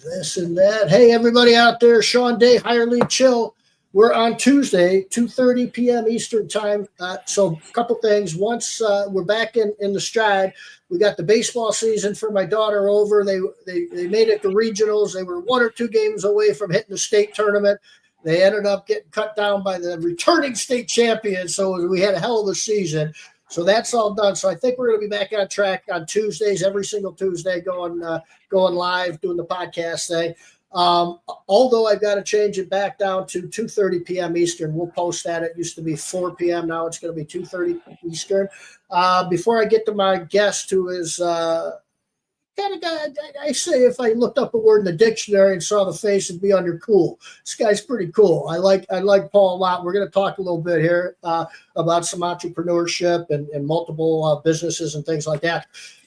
this and that. Hey, everybody out there, Shawn Day, Higher League Chill. We're on Tuesday, 2:30 p.m. Eastern time. So a couple things. Once we're back in the stride, we got the baseball season for my daughter over. They made it to regionals. They were 1 or 2 games away from hitting the state tournament. They ended up getting cut down by the returning state champion. So we had a hell of a season. So that's all done. So I think we're going to be back on track on Tuesdays, every single Tuesday, going live, doing the podcast thing. Although I've got to change it back down to 2:30 p.m. Eastern. We'll post that. It used to be 4 p.m. Now it's going to be 2:30 Eastern. Before I get to my guest, who is kind of guy, I say if I looked up a word in the dictionary and saw the face, it'd be under cool. This guy's pretty cool. I like Paul a lot. We're going to talk a little bit here about some entrepreneurship and multiple businesses and things like that.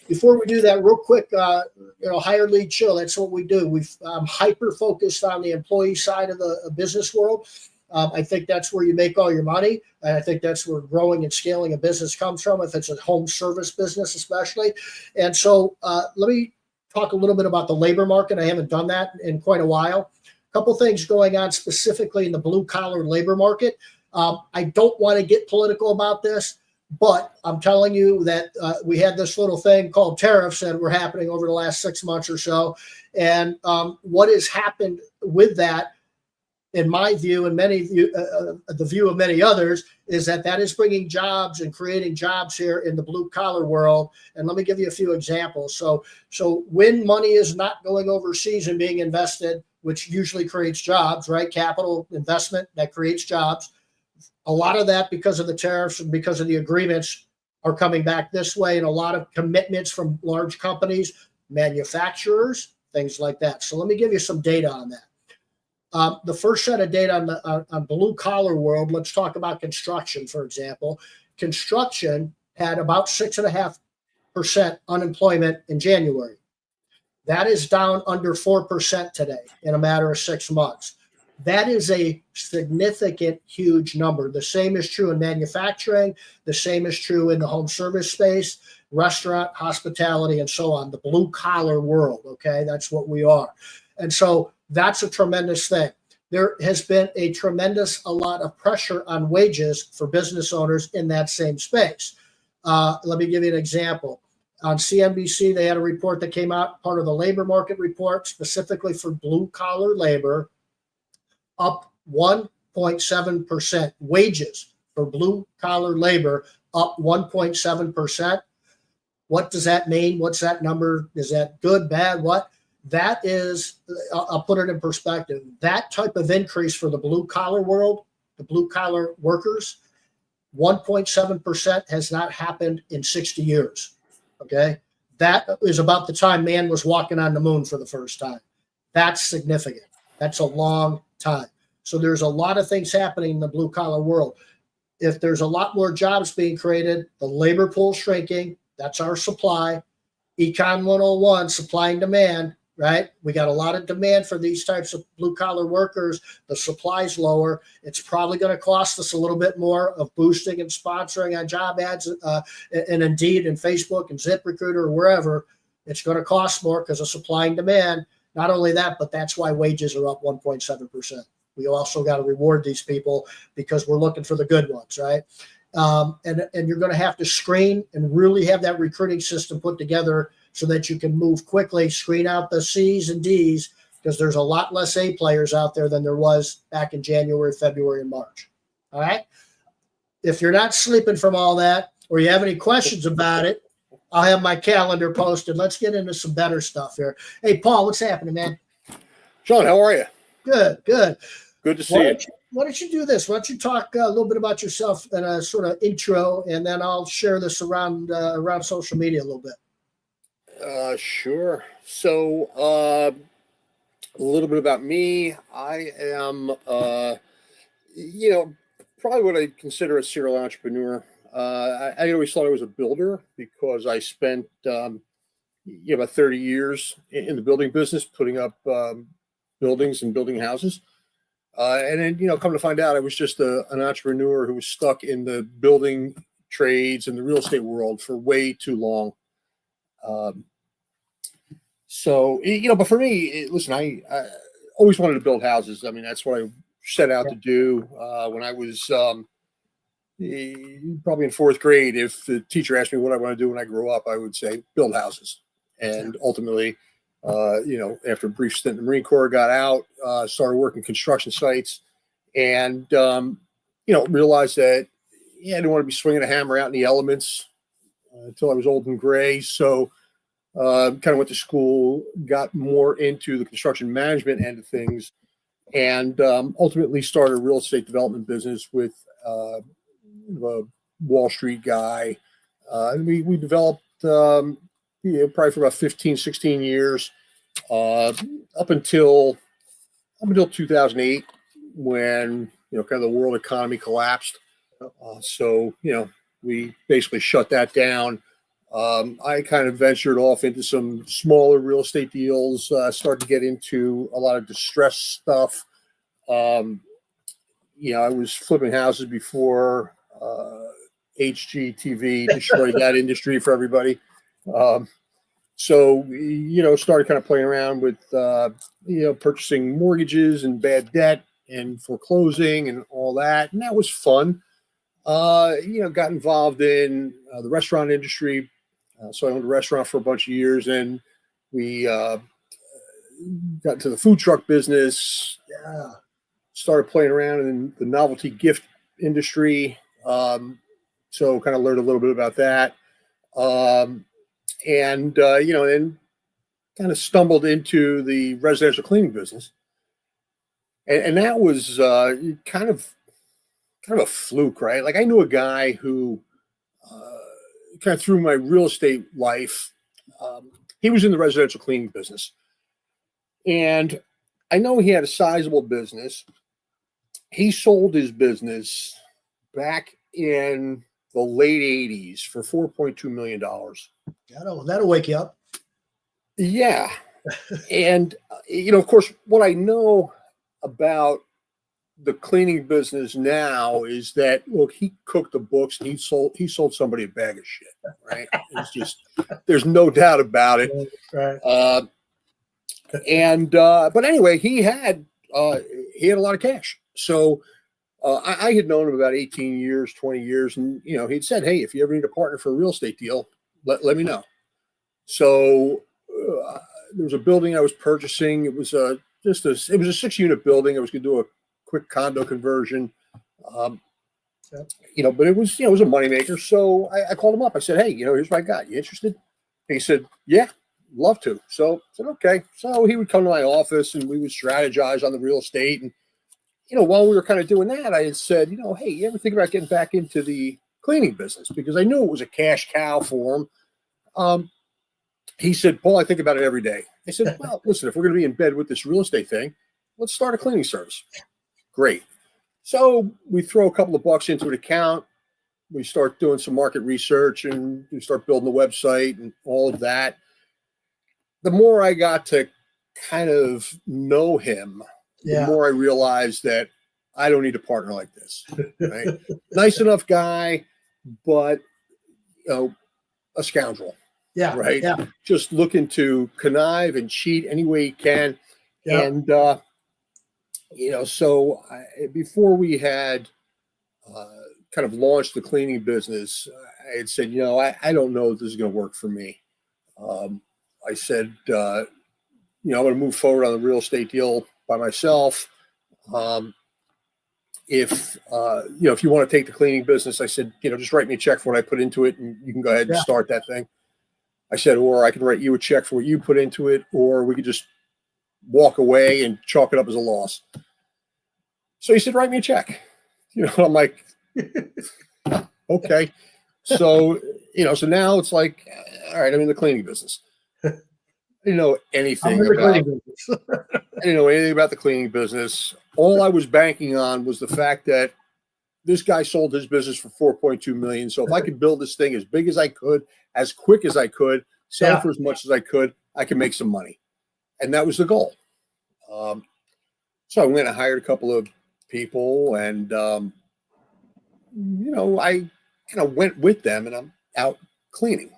Before we do that, real quick, Higher League Chill, that's what we do. I'm hyper-focused on the employee side of the business world. I think that's where you make all your money. And I think that's where growing and scaling a business comes from, if it's a home service business especially. And so let me talk a little bit about the labor market. I haven't done that in quite a while. A couple things going on specifically in the blue-collar labor market. I don't want to get political about this, but I'm telling you that we had this little thing called tariffs that were happening over the last 6 months or so. And what has happened with that, in my view, and the view of many others, is that is bringing jobs and creating jobs here in the blue collar world. And let me give you a few examples. So when money is not going overseas and being invested, which usually creates jobs, right? Capital investment that creates jobs. A lot of that, because of the tariffs and because of the agreements, are coming back this way, and a lot of commitments from large companies, manufacturers, things like that. So let me give you some data on that. The first set of data on blue collar world, let's talk about construction, for example. Construction had about 6.5% unemployment in January. That is down under 4% today in a matter of 6 months. That is a significant, huge number. The same is true in manufacturing. The same is true in the home service space, restaurant, hospitality, and so on. The blue collar world, okay? That's what we are. And so that's a tremendous thing. There has been a lot of pressure on wages for business owners in that same space. Let me give you an example. On CNBC, they had a report that came out, part of the labor market report, specifically for blue collar labor, up 1.7%. Wages for blue collar labor up 1.7%. What does that mean? What's that number? Is that good, bad, what? That is, I'll put it in perspective. That type of increase for the blue collar world, the blue collar workers, 1.7% has not happened in 60 years. Okay. That is about the time man was walking on the moon for the first time. That's significant. That's a long time. So there's a lot of things happening in the blue collar world. If there's a lot more jobs being created, the labor pool shrinking, that's our supply. Econ 101, supply and demand, right? We got a lot of demand for these types of blue collar workers. The supply's lower. It's probably going to cost us a little bit more of boosting and sponsoring on job ads and Indeed and Facebook and ZipRecruiter or wherever. It's going to cost more because of supply and demand. Not only that, but that's why wages are up 1.7%. We also got to reward these people because we're looking for the good ones, right? And you're going to have to screen and really have that recruiting system put together so that you can move quickly, screen out the C's and D's, because there's a lot less A players out there than there was back in January, February, and March. All right? If you're not sleeping from all that or you have any questions about it, I'll have my calendar posted. Let's get into some better stuff here. Hey, Paul, what's happening, man? Shawn, how are you? Good. Good to see you. Why don't you do this? Why don't you talk a little bit about yourself in a sort of intro, and then I'll share this around social media a little bit. Sure. So a little bit about me. I am, probably what I consider a serial entrepreneur. I always thought I was a builder because I spent about 30 years in the building business, putting up buildings and building houses. And then, come to find out, I was just an entrepreneur who was stuck in the building trades and the real estate world for way too long. So, but for me, listen, I always wanted to build houses. I mean, that's what I set out to do when I was probably in fourth grade. If the teacher asked me what I want to do when I grow up, I would say build houses. And ultimately, after a brief stint in the Marine Corps, got out, started working construction sites, and realized that I didn't want to be swinging a hammer out in the elements until I was old and gray. So kind of went to school, got more into the construction management end of things, and ultimately started a real estate development business with a Wall Street guy. And we developed probably for about 15, 16 years, up until 2008, when kind of the world economy collapsed. So we basically shut that down. I kind of ventured off into some smaller real estate deals, started to get into a lot of distressed stuff. I was flipping houses before HGTV destroyed that industry for everybody. So started kind of playing around with, purchasing mortgages and bad debt and foreclosing and all that. And that was fun. Got involved in the restaurant industry. So I owned a restaurant for a bunch of years, and we got into the food truck business. Started playing around in the novelty gift industry. So kind of learned a little bit about that. And then kind of stumbled into the residential cleaning business. And that was kind of a fluke, right? Like I knew a guy who kind of through my real estate life, he was in the residential cleaning business. And I know he had a sizable business. He sold his business back in the late 80s for $4.2 million. That'll wake you up. Yeah. And, of course, what I know about the cleaning business now is that, look, he cooked the books and he sold somebody a bag of shit, right? It's just, there's no doubt about it. Right. But anyway, he had a lot of cash. So I had known him about 18 years, 20 years. And, he'd said, hey, if you ever need a partner for a real estate deal, let me know. So there was a building I was purchasing. It was it was a 6-unit building. I was going to do a quick condo conversion. But it was, it was a moneymaker. So I called him up. I said, hey, here's what I got. You interested? And he said, yeah, love to. So I said, okay. So he would come to my office and we would strategize on the real estate. And, while we were kind of doing that, I had said, hey, you ever think about getting back into the cleaning business? Because I knew it was a cash cow for him. He said, Paul, I think about it every day. I said, well, listen, if we're going to be in bed with this real estate thing, let's start a cleaning service. Great. So we throw a couple of bucks into an account. We start doing some market research and we start building the website and all of that. The more I got to kind of know him, the more I realized that I don't need a partner like this. Right? Nice enough guy, but a scoundrel. Yeah. Right. Yeah. Just looking to connive and cheat any way he can. Yeah. And so before we had kind of launched the cleaning business, I had said, I don't know if this is going to work for me. I said, I'm going to move forward on the real estate deal by myself. If you want to take the cleaning business, I said, just write me a check for what I put into it and you can go ahead and start that thing. I said, or I can write you a check for what you put into it, or we could just walk away and chalk it up as a loss. So he said, write me a check. I'm like, okay. So, so now it's like, all right, I'm in the cleaning business. I didn't know anything about the cleaning business. All I was banking on was the fact that this guy sold his business for $4.2 million. So if I could build this thing as big as I could, as quick as I could, sell for as much as I could, I could make some money. And that was the goal. So I went and hired a couple of people and, I kind of went with them and I'm out cleaning.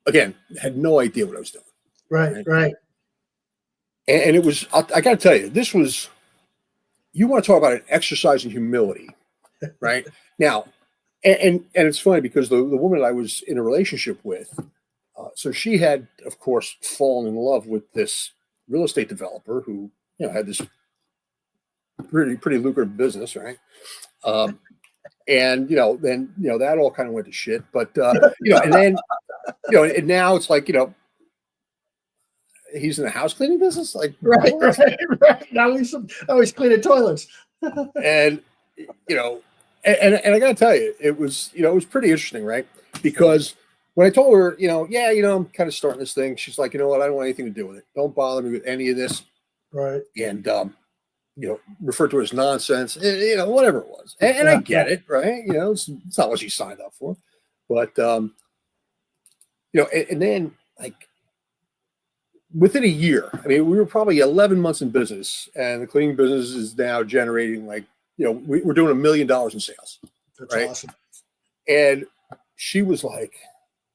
Again, had no idea what I was doing. Right. And it was, I got to tell you, this was, you want to talk about an exercise in humility, right? Now, and it's funny because the woman I was in a relationship with, so she had, of course, fallen in love with this real estate developer who, had this pretty lucrative business, right? And then that all kind of went to shit. But and then and now it's like he's in the house cleaning business, like Right. Now he's cleaning toilets. and and I got to tell you, it was pretty interesting, right? Because when I told her, I'm kind of starting this thing, she's like, you know what, I don't want anything to do with it. Don't bother me with any of this. Right. And referred to it as nonsense, whatever it was. And I get it, right? It's not what she signed up for. But and then like within a year, I mean, we were probably 11 months in business, and the cleaning business is now generating like, we're doing $1 million in sales. That's right? awesome. And she was like,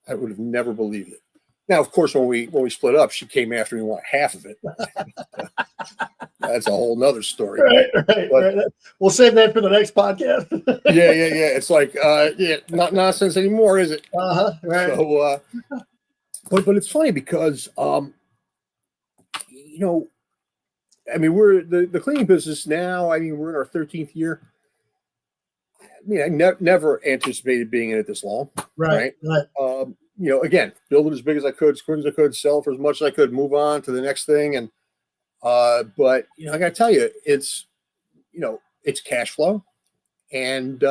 I would have never believed it. Now, of course, when we split up, she came after me and wanted half of it. That's a whole nother story. Right. We'll save that for the next podcast. Yeah. It's like, not nonsense anymore, is it? Right. So, but it's funny because, I mean, we're the cleaning business now. I mean, we're in our 13th year. I mean, I never anticipated being in it this long. Right. Again, build it as big as I could, as quick as I could, sell for as much as I could, move on to the next thing. And, but I got to tell you, it's cash flow, and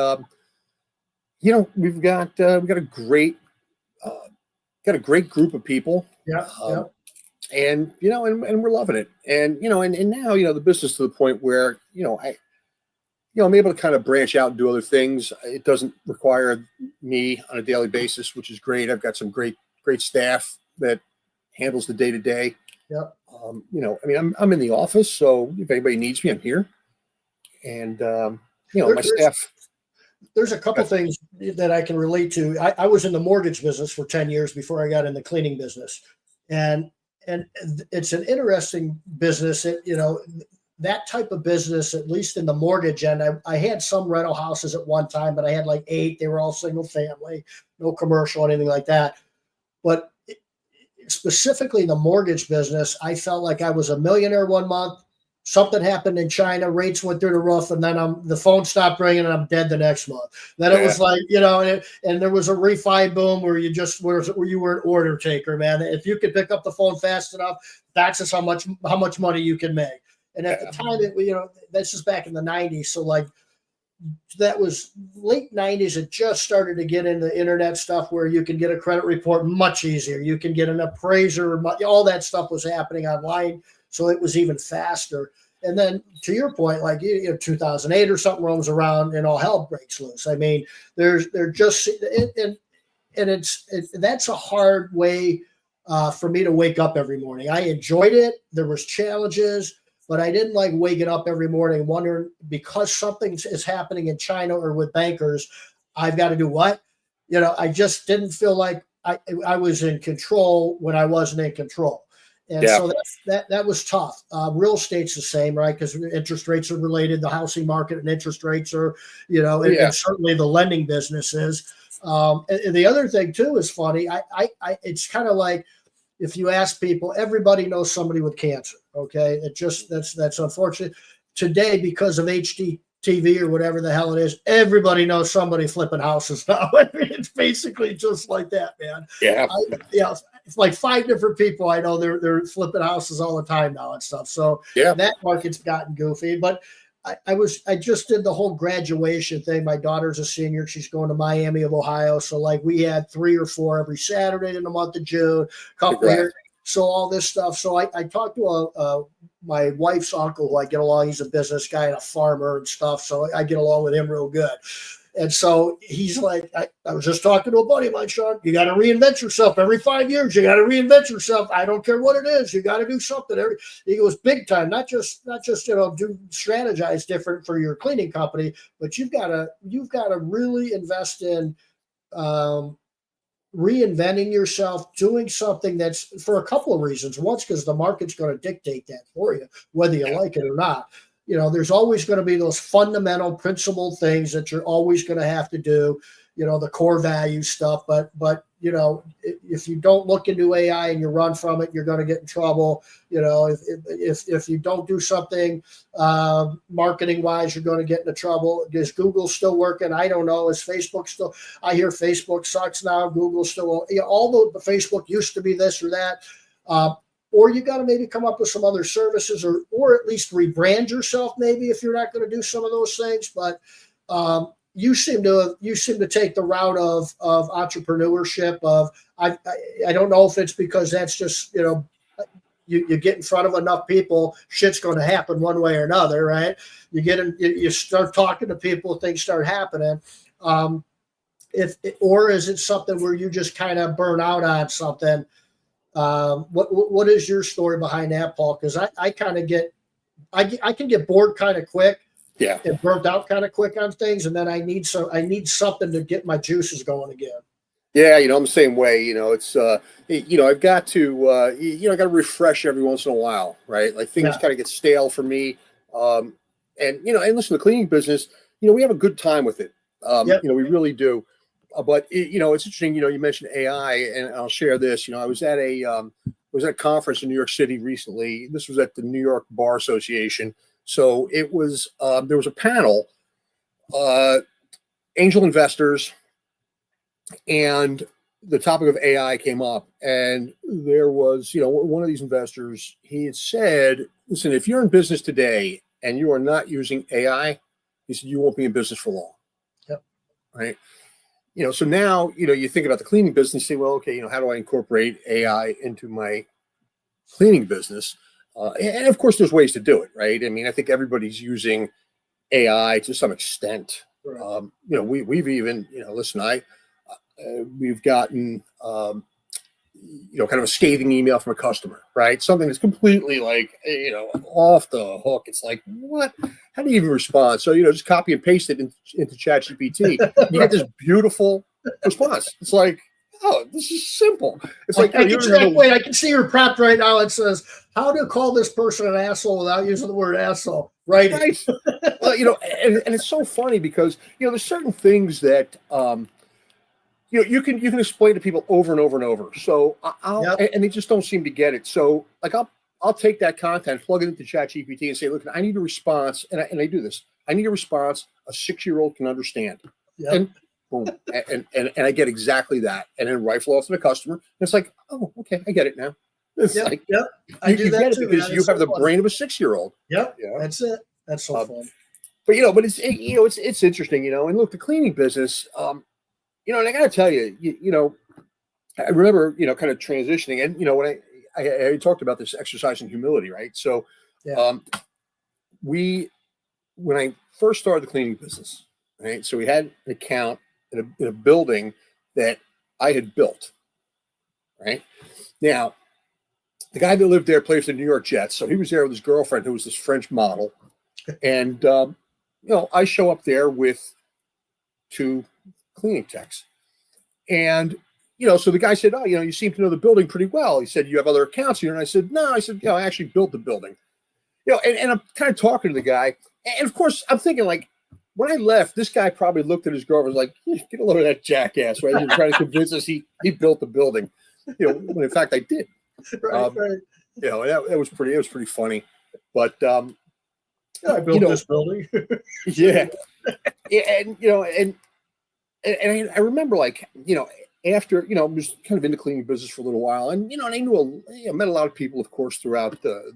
we've got a great group of people. Yeah. And and we're loving it. And and now the business to the point where I'm able to kind of branch out and do other things. It doesn't require me on a daily basis, which is great. I've got some great staff that handles the day to day. Yep. I mean, I'm in the office, so if anybody needs me, I'm here. And my staff. There's a couple things that I can relate to. I was in the mortgage business for 10 years before I got in the cleaning business, and it's an interesting business. That type of business, at least in the mortgage end, I had some rental houses at one time, but I had like 8. They were all single family, no commercial, anything like that. But specifically the mortgage business, I felt like I was a millionaire one month. Something happened in China, rates went through the roof, and then the phone stopped ringing, and I'm dead the next month. Then it was like, and there was a refi boom where where you were an order taker, man. If you could pick up the phone fast enough, that's just how much money you can make. And at the time, that's just back in the 90s. So like that was late 90s. It just started to get into internet stuff where you can get a credit report much easier. You can get an appraiser. All that stuff was happening online. So it was even faster. And then to your point, like 2008 or something roams around and all hell breaks loose. I mean, that's a hard way for me to wake up every morning. I enjoyed it. There was challenges, but I didn't like waking up every morning wondering because something is happening in China or with bankers, I've got to do what? I just didn't feel like I was in control when I wasn't in control. And so that was tough. Real estate's the same, right? Because interest rates are related. The housing market and interest rates are, and certainly the lending business is. And the other thing too is funny. It's kind of like if you ask people, everybody knows somebody with cancer. Okay, that's unfortunate today because of HDTV or whatever the hell it is. Everybody knows somebody flipping houses now. I mean, it's basically just like that, man. Yeah. It's like 5 different people I know they're flipping houses all the time now and stuff. So that market's gotten goofy. But I just did the whole graduation thing. My daughter's a senior. She's going to Miami of Ohio. So like we had 3 or 4 every Saturday in the month of June, couple here. So all this stuff. So I talked to my wife's uncle who I get along. He's a business guy and a farmer and stuff. So I get along with him real good. And so he's like, I was just talking to a buddy of mine, Shawn, you got to reinvent yourself every 5 years. You got to reinvent yourself. I don't care what it is. You got to do something. He goes big time, not just do strategize different for your cleaning company, but you've got to really invest in reinventing yourself, doing something that's for a couple of reasons. Once, because the market's going to dictate that for you, whether you like it or not. There's always going to be those fundamental principle things that you're always going to have to do, the core value stuff. But if you don't look into AI and you run from it, you're going to get in trouble. If you don't do something marketing wise, you're going to get into trouble. Is Google still working? I don't know. Is Facebook still? I hear Facebook sucks now. Google still, although Facebook used to be this or that. Or you got to maybe come up with some other services, or at least rebrand yourself, maybe, if you're not going to do some of those things. But you seem to take the route of entrepreneurship. I don't know if it's because that's just you get in front of enough people, shit's going to happen one way or another, right? You start talking to people, things start happening. Or is it something where you just kind of burn out on something? What is your story behind that, Paul? Because I kind of I can get bored kind of quick, and burnt out kind of quick on things, and then I need something to get my juices going again. Yeah, I'm the same way. It's I've got to I got to refresh every once in a while, right? Like things kind of get stale for me. And listen, the cleaning business, we have a good time with it. We really do. But it's interesting. You mentioned AI, and I'll share this. I was at a conference in New York City recently. This was at the New York Bar Association. So it was there was a panel, angel investors, and the topic of AI came up. And there was one of these investors. He had said, "Listen, if you're in business today and you are not using AI," he said, "you won't be in business for long." Yep. Right. So now, you think about the cleaning business, say, well, okay, how do I incorporate AI into my cleaning business? And of course, there's ways to do it, right? I mean, I think everybody's using AI to some extent. Right. We've even, listen, we've gotten, kind of a scathing email from a customer, right? Something that's completely off the hook. It's like, what? How do you even respond? So, just copy and paste it into ChatGPT. You get this beautiful response. It's like, oh, this is simple. It's like, I can see your prompt right now. It says, how to call this person an asshole without using the word asshole. Right. Well, and it's so funny because, there's certain things that, you can explain to people over and over and over. So and they just don't seem to get it. So I'll take that content, plug it into ChatGPT, and say, look, I need a response, and I do this. I need a response a 6-year-old can understand, and boom, and I get exactly that, and then rifle off to the customer. And it's like, oh, okay, I get it now. It's I do that too, because you have the brain of a 6-year-old. Yep, that's it. That's so fun. But it's interesting, and look, the cleaning business. And I got to tell you, I remember, kind of transitioning, and when I talked about this exercise in humility, right? So, when I first started the cleaning business, right? So we had an account in a building that I had built, right? Now, the guy that lived there plays for the New York Jets, so he was there with his girlfriend, who was this French model, and I show up there with 2 cleaning techs. And, so the guy said, oh, you seem to know the building pretty well. He said, you have other accounts here. And I said, no, I actually built the building. And I'm kind of talking to the guy. And of course, I'm thinking, like, when I left, this guy probably looked at his girlfriend and was like, get a load of that jackass, right? He was trying to convince us he built the building, when in fact I did. Right. It was pretty funny. But, I built this building. Yeah. And I remember, after, I was kind of in the cleaning business for a little while, and, and I knew, met a lot of people, of course, throughout the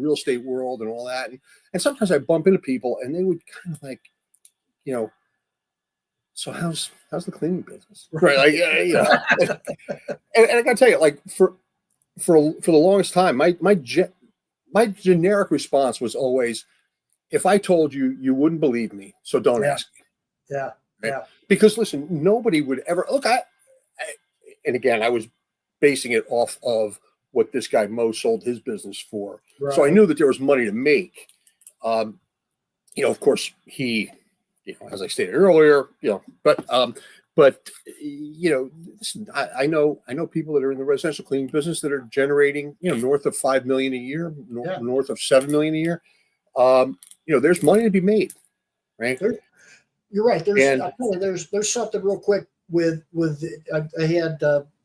real estate world and all that. And sometimes I bump into people and they would kind of like, so how's the cleaning business? Right. And I gotta tell you, like, for the longest time, my generic response was always, if I told you, you wouldn't believe me, so don't ask me. Yeah. Right? Yeah. Because listen, nobody would ever look. And again, I was basing it off of what this guy Mo sold his business for, so I knew that there was money to make. Of course, he, as I stated earlier, but But listen, I know people that are in the residential cleaning business that are generating north of 5 million a year, north of 7 million a year. There's money to be made, right? You're right. There's something real quick with I had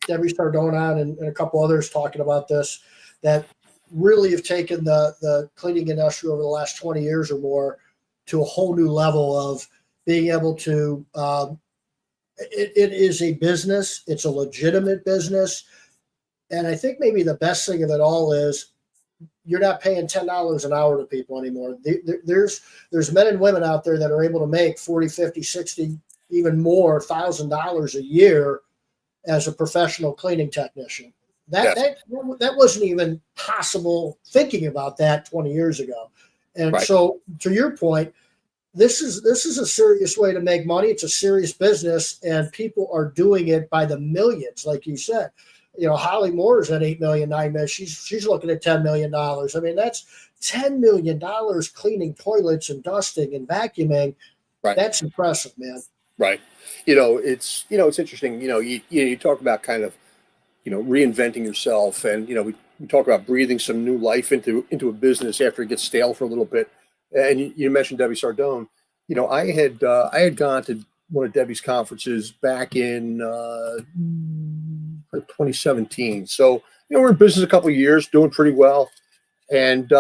Debbie Sardone on and a couple others talking about this that really have taken the cleaning industry over the last 20 years or more to a whole new level of being able to. It is a business. It's a legitimate business, and I think maybe the best thing of it all is you're not paying $10 an hour to people anymore. There's men and women out there that are able to make 40, 50, 60, even more $1,000 a year as a professional cleaning technician. That wasn't even possible thinking about that 20 years ago. And so to your point, this is a serious way to make money. It's a serious business, and people are doing it by the millions, like you said. Holly Moore's at 8 million, 9 million. She's looking at $10 million. I mean, that's $10 million cleaning toilets and dusting and vacuuming. Right. That's impressive, man. Right. It's interesting. You talk about kind of, reinventing yourself, and we talk about breathing some new life into a business after it gets stale for a little bit. And you mentioned Debbie Sardone. I had gone to one of Debbie's conferences back in 2017. So we're in business a couple of years, doing pretty well, and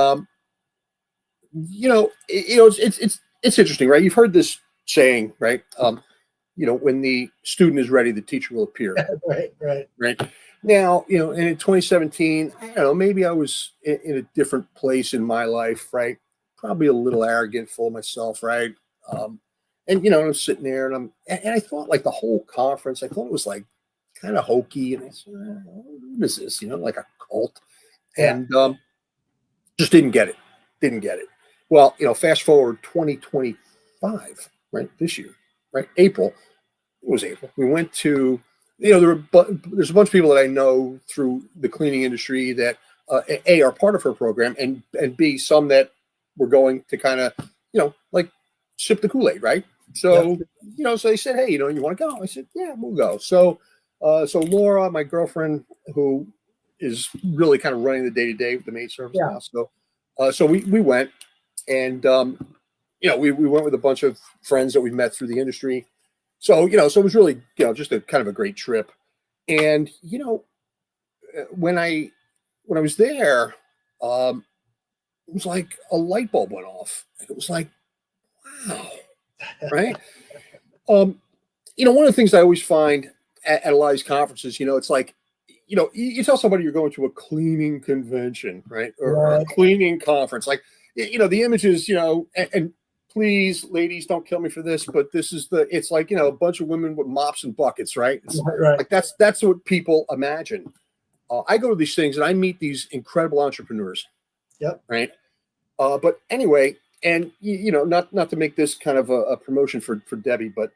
it's interesting, right? You've heard this saying, right? When the student is ready, the teacher will appear. Right. Now, and in 2017, I don't know, maybe I was in a different place in my life, right? Probably a little arrogant, full of myself, right? And I'm sitting there, and I thought, like, the whole conference, I thought it was like kind of hokey, and I said, what is this? Like a cult, and just didn't get it. Well, fast forward 2025, right? This year, right? April. It was April. We went to, there's a bunch of people that I know through the cleaning industry that A, are part of her program, and B, some that were going to kind of, like sip the Kool-Aid, right? So, so they said, hey, you want to go? I said, yeah, we'll go. So Laura, my girlfriend, who is really kind of running the day-to-day with the maid service now. So we went, and, we went with a bunch of friends that we met through the industry. So, so it was really, just a kind of a great trip. And, when I was there, it was like a light bulb went off. It was like, wow. Right. One of the things I always find at a lot of these conferences, it's like, you tell somebody you're going to a cleaning convention, right? Or a cleaning conference, like, the images, and please, ladies, don't kill me for this, but it's like, a bunch of women with mops and buckets, right? Like that's what people imagine. I go to these things and I meet these incredible entrepreneurs. Yep. Right. But anyway, and not to make this kind of a promotion for Debbie, but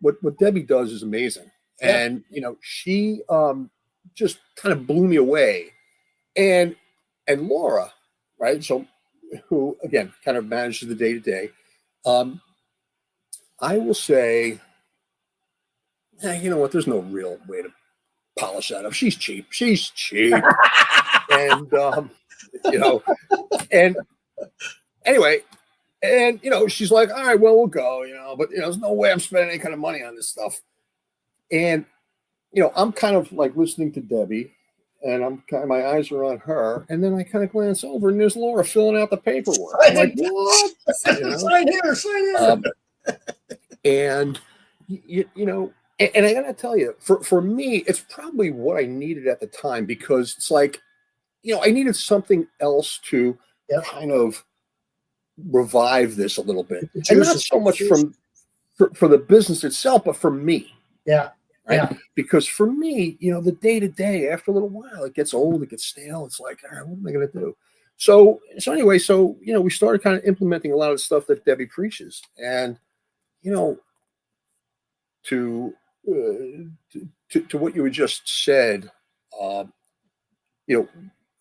what Debbie does is amazing. Yeah. And she just kind of blew me away. And Laura, right? So who again kind of manages the day-to-day. I will say, you know what? There's no real way to polish that up. She's cheap. And, and anyway, and, she's like, all right, well, we'll go, but, there's no way I'm spending any kind of money on this stuff. And, I'm kind of like listening to Debbie, and my eyes are on her, and then I kind of glance over, and there's Laura filling out the paperwork. I'm like, what? Sign here. And and I gotta tell you, for me, it's probably what I needed at the time, because it's like, I needed something else to kind of revive this a little bit, and not so much for the business itself, but for me. Yeah. Right? Yeah. Because for me, the day-to-day, after a little while, it gets old, it gets stale. It's like, all right, what am I going to do? So anyway, we started kind of implementing a lot of the stuff that Debbie preaches. And, to what you had just said,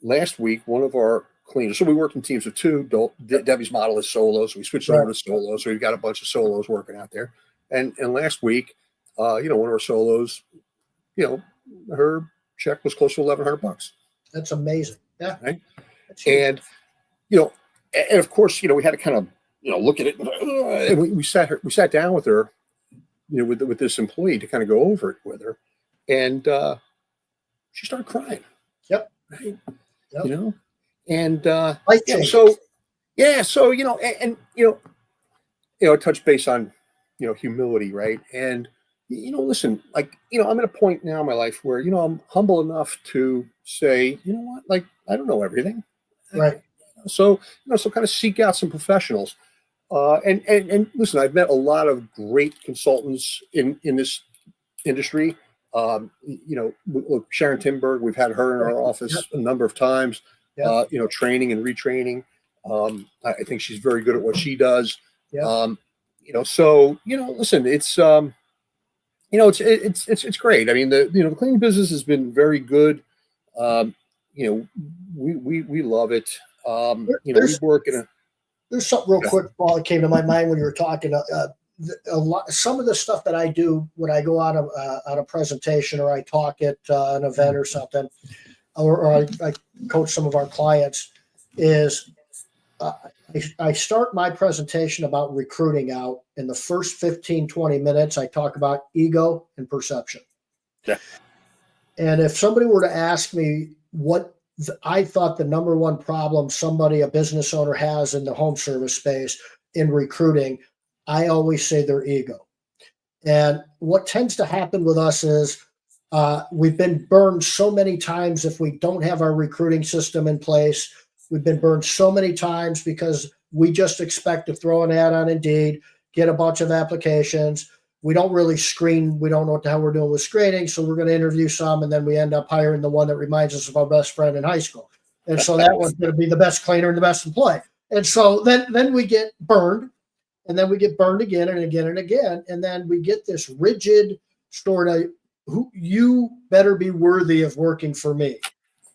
last week, one of our cleaners, so we work in teams of two. Debbie's model is solo, so we switched over to solo. So we've got a bunch of solos working out there. And last week, one of our solos, her check was close to $1,100. That's amazing. Yeah. Right. That's huge. And, and of course, we had to kind of, look at it. And we sat down with her, with this employee to kind of go over it with her. And she started crying. Yep. Right. Yep. And Life-changing. touch base on, humility. Right. And, listen, like, I'm at a point now in my life where, I'm humble enough to say, you know what, like, I don't know everything. Right. So, so kind of seek out some professionals. And listen, I've met a lot of great consultants in this industry. Look, Sharon Timberg, we've had her in our office a number of times, training and retraining. I think she's very good at what she does. Listen, it's, it's great. I mean, the cleaning business has been very good. We love it. We work in a. There's something real quick, Paul, that came to my mind when you were talking. Some of the stuff that I do when I go out on a presentation or I talk at an event or something, or I coach some of our clients, is I start my presentation about recruiting out. In the first 15, 20 minutes, I talk about ego and perception. Yeah. And if somebody were to ask me what I thought the number one problem a business owner has in the home service space in recruiting, I always say their ego. And what tends to happen with us is we've been burned so many times if we don't have our recruiting system in place. We've been burned so many times because we just expect to throw an ad on Indeed, get a bunch of applications. We don't really screen. We don't know what the hell we're doing with screening. So we're going to interview some, and then we end up hiring the one that reminds us of our best friend in high school. And so that one's going to be the best cleaner and the best employee. And so then we get burned, and then we get burned again and again and again. And then we get this rigid sort of, you better be worthy of working for me.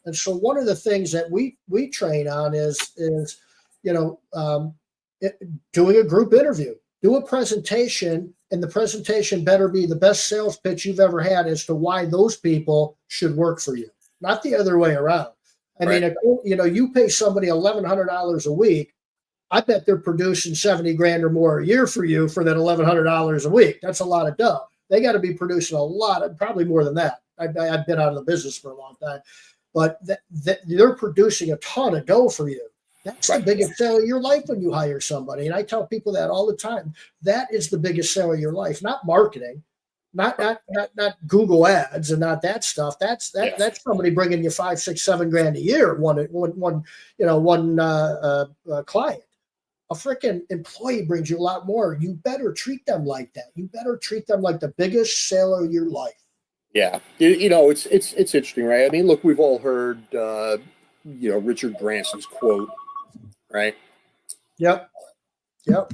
And so one of the things that we train on is doing a group interview, do a presentation, and the presentation better be the best sales pitch you've ever had as to why those people should work for you, not the other way around. I mean, you pay somebody $1,100 a week. I bet they're producing 70 grand or more a year for you for that $1,100 a week. That's a lot of dough. They got to be producing a lot, probably more than that. I've been out of the business for a long time, but they're producing a ton of dough for you. That's the biggest sale of your life when you hire somebody. And I tell people that all the time. That is the biggest sale of your life, not marketing, not Google ads and not that stuff. That's somebody bringing you 5, 6, 7 grand a year. One client. A freaking employee brings you a lot more. You better treat them like that. You better treat them like the biggest sale of your life. Yeah. It's interesting, right? I mean, look, we've all heard, Richard Branson's quote, right? Yep. And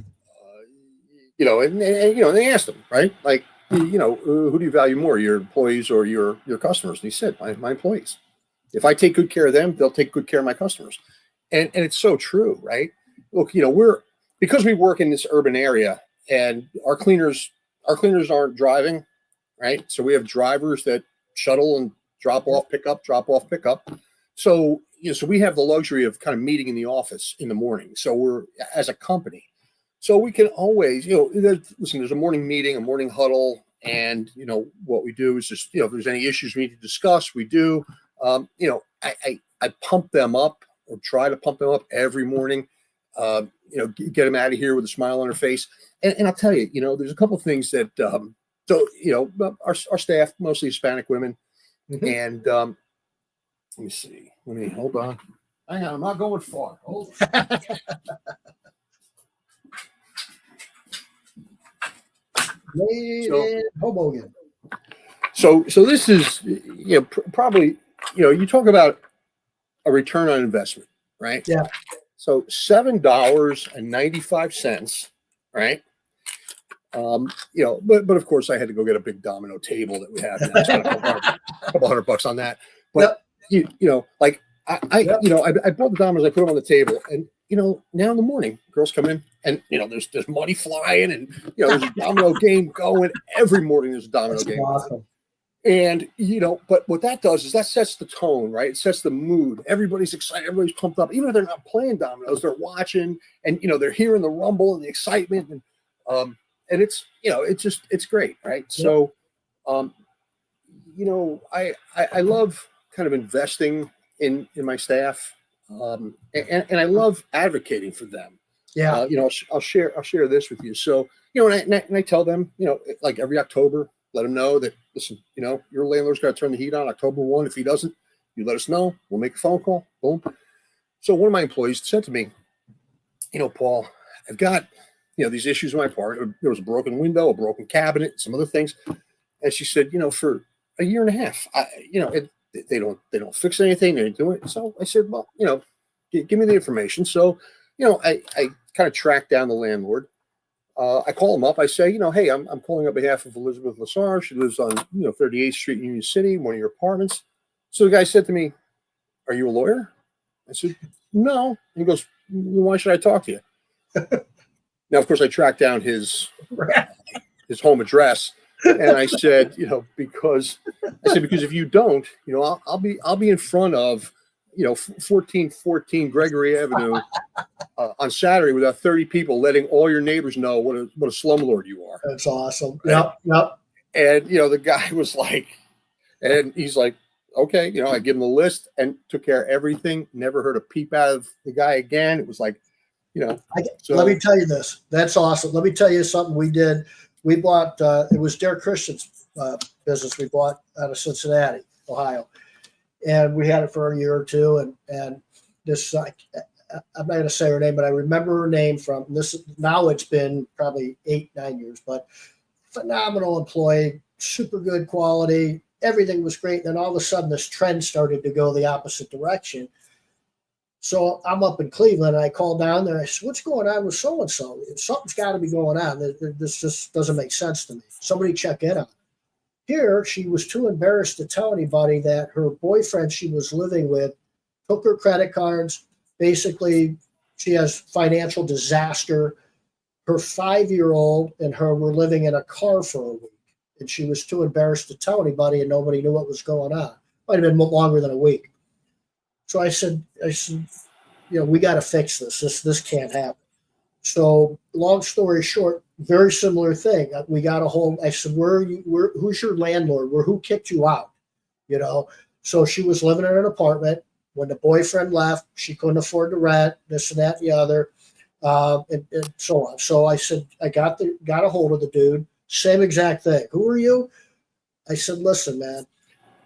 they asked him, right? Like, who do you value more, your employees or your customers? And he said, my employees. If I take good care of them, they'll take good care of my customers. And it's so true, right? Look, because we work in this urban area and our cleaners aren't driving, right? So we have drivers that shuttle and drop off, pick up. So, so we have the luxury of kind of meeting in the office in the morning. So we're, as a company, so we can always, there's a morning meeting, a morning huddle. And, what we do is just, if there's any issues we need to discuss, we do. I pump them up or try to pump them up every morning. Get them out of here with a smile on their face. And I'll tell you, there's a couple of things that, our staff, mostly Hispanic women. Mm-hmm. And let me see. Hold on. Hang on, I'm not going far. Hold on. Hoboken. So this is, probably, you talk about a return on investment, right? Yeah. So $7.95, right? But of course I had to go get a big domino table that we have. I spent a couple $100 on that. But I bought the dominoes, I put them on the table, and now in the morning, girls come in and, there's money flying and, there's a domino game going. Every morning there's a domino game awesome. And, but what that does is that sets the tone, right? It sets the mood. Everybody's excited. Everybody's pumped up. Even if they're not playing dominoes, they're watching and, they're hearing the rumble and the excitement. And it's, it's great, right? Yep. So, I love kind of investing in my staff. And I love advocating for them. Yeah. I'll share this with you. So, and I tell them, like every October, let them know that, listen, your landlord's got to turn the heat on October 1. If he doesn't, you let us know. We'll make a phone call. Boom. So one of my employees said to me, Paul, I've got, these issues in my apartment. There was a broken window, a broken cabinet, some other things. And she said, for a year and a half, they don't fix anything. They don't do it. So I said, well, give me the information. So, I kind of tracked down the landlord. I call him up. I say, hey, I'm calling on behalf of Elizabeth Lassar. She lives on, 38th Street in Union City, one of your apartments. So the guy said to me, are you a lawyer? I said, no. He goes, well, why should I talk to you? Now, of course, I tracked down his home address. And I said, because if you don't, I'll be in front of, 1414 Gregory Avenue on Saturday with 30 people, letting all your neighbors know what a slumlord you are. That's awesome. Right? Yep. And the guy was like, and he's like, okay, I give him the list and took care of everything. Never heard a peep out of the guy again. It was like, so, let me tell you this. That's awesome. Let me tell you something we did. We bought, it was Derek Christian's business we bought out of Cincinnati, Ohio. And we had it for a year or two. And this, I'm not going to say her name, but I remember her name from this. Now it's been probably 8-9 years, but phenomenal employee, super good quality. Everything was great. Then all of a sudden this trend started to go the opposite direction. So I'm up in Cleveland and I called down there. I said, what's going on with so-and-so? Something's got to be going on. This just doesn't make sense to me. Somebody check in on it. Here, she was too embarrassed to tell anybody that her boyfriend she was living with took her credit cards. Basically, she has financial disaster. Her 5-year-old and her were living in a car for a week. And she was too embarrassed to tell anybody and nobody knew what was going on. Might have been longer than a week. So I said, we got to fix this. This can't happen. So long story short, very similar thing. We got a hold. I said, who's your landlord? Who kicked you out? So she was living in an apartment. When the boyfriend left, she couldn't afford the rent, this and that, and the other, and so on. So I said, I got a hold of the dude. Same exact thing. Who are you? I said, listen, man.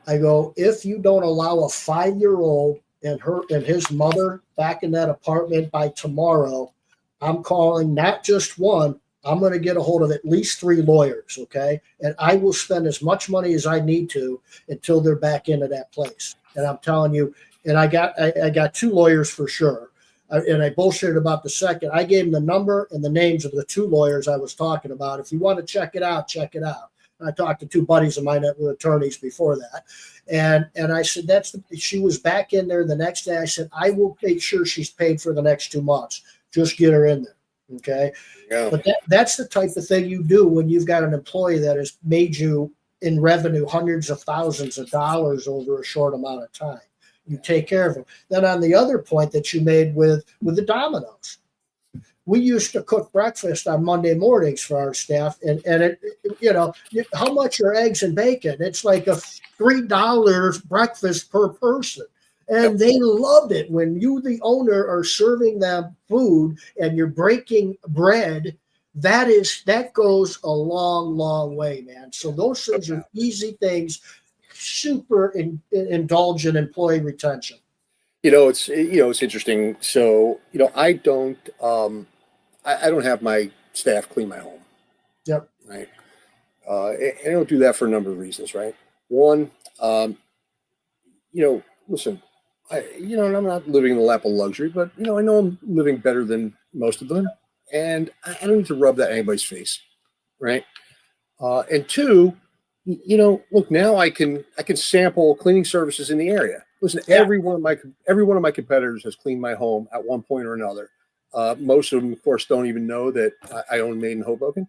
I go, if you don't allow a 5-year-old and his mother back in that apartment by tomorrow, I'm calling not just one. I'm going to get a hold of at least 3 lawyers, okay? And I will spend as much money as I need to until they're back into that place. And I'm telling you, and I got 2 lawyers for sure. And I bullshitted about the second. I gave them the number and the names of the 2 lawyers I was talking about. If you want to check it out, check it out. I talked to 2 buddies of mine that were attorneys before that. And I said, she was back in there the next day. I said, I will make sure she's paid for the next 2 months. Just get her in there. Okay. Yeah. But that's the type of thing you do when you've got an employee that has made you in revenue hundreds of thousands of dollars over a short amount of time. You take care of them. Then on the other point that you made with the dominoes, we used to cook breakfast on Monday mornings for our staff, and it how much are eggs and bacon? It's like a $3 breakfast per person. And they loved it when you, the owner, are serving them food and you're breaking bread. That goes a long, long way, man. So those things are easy things, super indulge in employee retention. It's interesting. So, I don't have my staff clean my home. Yep. Right. I don't do that for a number of reasons, right? One, listen, and I'm not living in the lap of luxury, but, I know I'm living better than most of them. And I don't need to rub that in anybody's face. Right. And 2, look, now I can sample cleaning services in the area. Listen, Yeah. every one of my competitors has cleaned my home at one point or another. Most of them, of course, don't even know that I own Made in Hoboken.